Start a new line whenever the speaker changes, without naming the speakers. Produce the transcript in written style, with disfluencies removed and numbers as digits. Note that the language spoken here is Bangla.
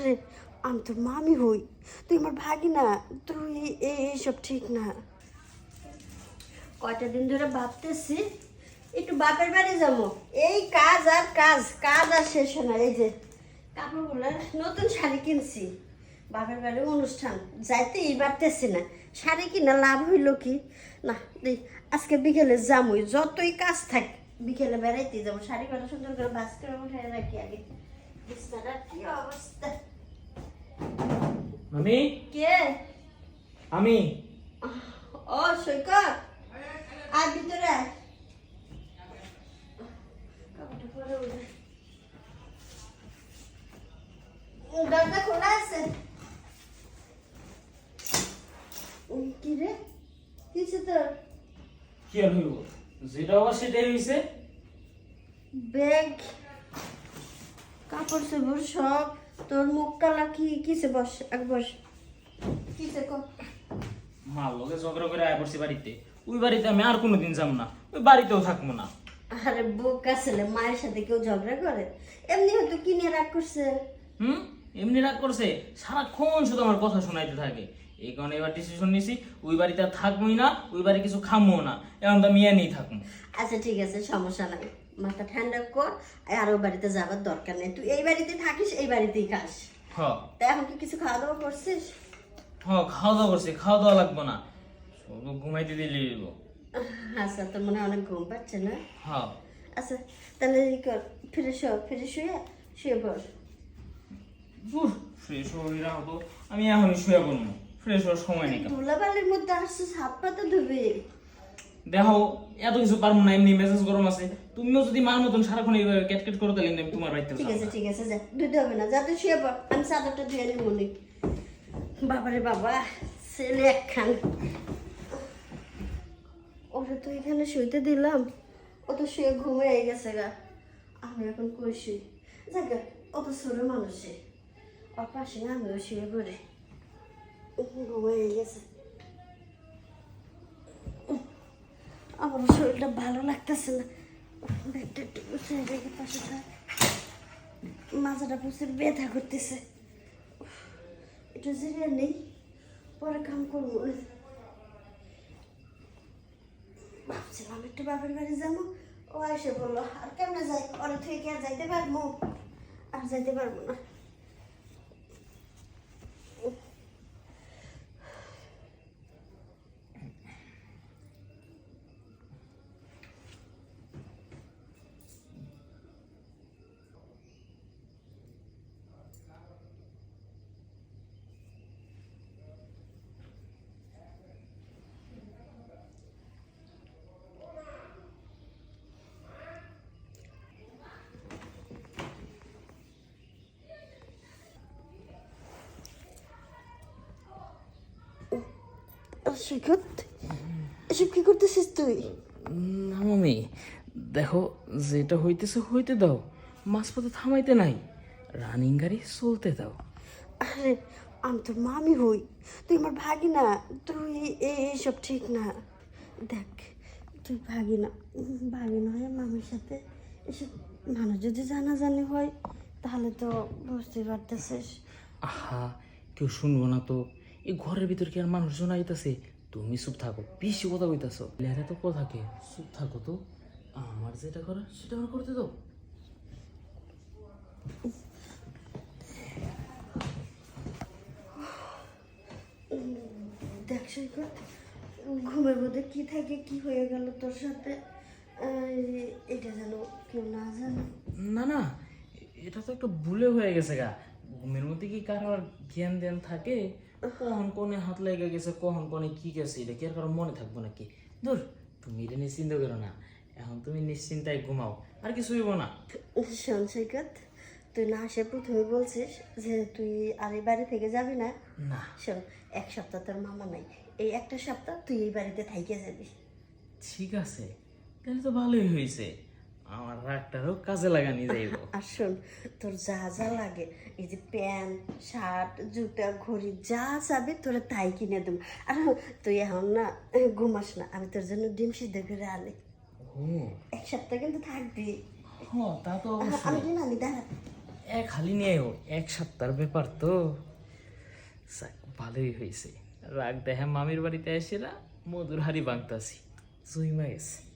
আরে আমি তোর মামি হই, তুই আমার ভাগি না, তুই এইসব ঠিক না। কয়টা দিন ধরে ভাবতেছি একটু বাপের বাড়ি যাবো, এই কাজ আর কাজ, কাজ আর শেষ হয় না। এই যে কাপড়গুলো নতুন শাড়ি কিনছি, বাপের বাড়ির অনুষ্ঠান যাইতে পারতেছি না। শাড়ি কিনা লাভ হইল কি না, দেখ আজকে বিকেলে যামই, যতই কাজ থাক বিকেলে বেড়াইতে যাবো। শাড়ি কটা সুন্দর করে বাস করে উঠে রাখি আগে। বিছানার কি অবস্থা!
মামি,
কে?
আমি।
ও সৈকত, আর ভিতরে আয়। কাপড়টা পরে উঠে। দরজা খোলা আছে। কি রে, কিছু তোর
কি আর হইব, যেটা আবার সেটাই হইছে।
ব্যাগ, কাপড় চোপড় সব, তোর মুখ কালা কি কিসে? বস এক বস। কিসে কর?
মার লগে ঝগড়া করে আয় পড়ছি বাড়িতে। ওই বাড়িতে আমি আর কোনোদিন যাব না, ওই বাড়িতেও থাকবো না।
আরে বোকা ছেলে, মায়ের সাথে কেউ ঝগড়া করে? এমনি হয়তো কি নিয়ে রাগ করছে।
এমনি রাগ করছে, সারাক্ষণ শুধু আমার কথা শোনাইতে থাকে। এই কারণে এবার ডিসিশন নিছি, ওই বাড়িতে আর থাকবোই না, ওই বাড়ি কিছু খামো না, এখন তো মিয়া নিয়ে থাকুন।
আচ্ছা ঠিক আছে, সমস্যা নাই, মাথা ঠান্ডা কর। আর ও বাড়িতে যাবার দরকার নেই, তুই এই বাড়িতে থাকিস, এই বাড়িতেই খাস।
হ
তা এখন কি কিছু খাওয়া দাওয়া করছিস?
হ, খাওয়া দাওয়া করছি, খাওয়া দাওয়া লাগবো না, শুধু ঘুমাইতে দিলে হইব।
আচ্ছা, তোর মনে হয় অনেক ঘুম পাচ্ছে না?
হ্যাঁ,
আচ্ছা তাহলে ই কর, ফ্রেশ হ, ফ্রেশ হয়ে শুয়ে পড়।
ফ্রেশ হইরা হতো, আমি এখনই শুয়ে পড়বো, ফ্রেশ হওয়ার সময় নেই।
ধুলাবালির মধ্যে আসছিস, হাত পা তো ধুবি।
দেখো, এত কিছু পারবো না, এমনি মেজাজ গরম আছে। তুমিও যদি মার মতন সারাক্ষণ এইভাবে ক্যাটকেট করো, তাহলে কিন্তু আমি তোমার বাড়িতে
ঠিক
যাবো
আছে
না।
ঠিক আছে, যা, ধুতে হবে না, যা তুই শুয়ে পড়, আমি চাদরটা ধুয়ে নিই মনে। বাবারে বাবা, ছেলে একখান। ওরা তো এখানে শুইতে দিলাম, ও তো শুয়ে ঘুমিয়ে গেছে গা। আমি এখন কই শুই? যাক, ও তো ছোট মানুষে, ওর পাশে আমিও শুয়ে পড়ি। ঘুমিয়ে গেছে। আমার শরীরটা ভালো লাগতেছে না, ব্যাগটা একটু গুছিয়ে রেখে পাশে থাক। মাথাটা প্রচুর ব্যথা করতেছে, একটু জিরিয়ে নেই, পরে কাম করবো। ভাবছিলাম একটু বাপের বাড়ি যাবো, ও এসে বললো আর কেমনে যাই, ওরা থেকে কি আর যাইতে পারবো? আর যাইতে পারবো না। সৈকত, এসব কি করতেছিস তুই?
না মামি, দেখো, যেটা হইতেছে হইতে দাও, মাঝপথে থামাইতে নাই, রানিং গাড়ি চলতে দাও।
আরে আমি তোর মামি হই, তুই আমার ভাগি না, তুই এইসব ঠিক না। দেখ, তুই ভাগি না, ভাগি না হয় মামির সাথে এসব মানুষ যদি জানাজানি হয়, তাহলে তো বুঝতে পারতেছিস।
আহা, কেউ শুনবো না তো, এই ঘরের ভিতর কি আর মানুষজন আইতাছে? তুমি চুপ থাকো, বেশি কথা কইতাছো, লেরা তো কথা কে, চুপ থাকো তো, আমার যেটা করার সেটা আমার করতে দাও।
দেখ সৈকত, ঘুমের মধ্যে কি থাকে, কি হয়ে গেল তোর সাথে, এটা যেন কেউ না জানে।
না না, এটা তো একটা ভুলে হয়ে গেছে গা। ঘুমের মধ্যে কি কারোর জ্ঞান ধ্যান থাকে? কখন কোনে হাত লেগে গেছে, কখন কোনে কি গেছে, এটা কি আর কারোর মনে থাকবো নাকি? দূর, তুমি এটা নিয়ে চিন্তা করো না, এখন তুমি নিশ্চিন্তায় ঘুমাও, আর কিছু হইব না।
শোন সৈকত, তুই না আসে প্রথমে বলছিস যে তুই আর এই বাড়ি থেকে যাবি না।
না,
শোন, এক সপ্তাহ তোর মামা নাই, এই একটা সপ্তাহ তুই এই বাড়িতে থাইকে যাবি।
ঠিক আছে, তাহলে তো ভালোই হয়েছে, আমার রাগটারও কাজে লাগানি যাইব।
আর শোন, তোর যা যা লাগে, এই যে প্যান্ট, শার্ট, জুতা, ঘড়ি, যা চাবি তোরা তাই কিনে দেবো। আর তুই এখন না ঘুমাস না, আমি তোর জন্য ডিম সিদ্ধ করে আনি।
ও,
এক সপ্তাহ কিন্তু থাকবি।
হ্যাঁ তা তো
আমি
অবশ্যই।
ডিম আনি, দাঁড়া।
এক হালি নিয়েও 1 সপ্তাহের ব্যাপার তো যাক, ভালোই হয়েছে। রাগ দেখে মামির বাড়িতে এসেরা মধুর হাড়ি ভাঙতাছি জুইমা গেছে।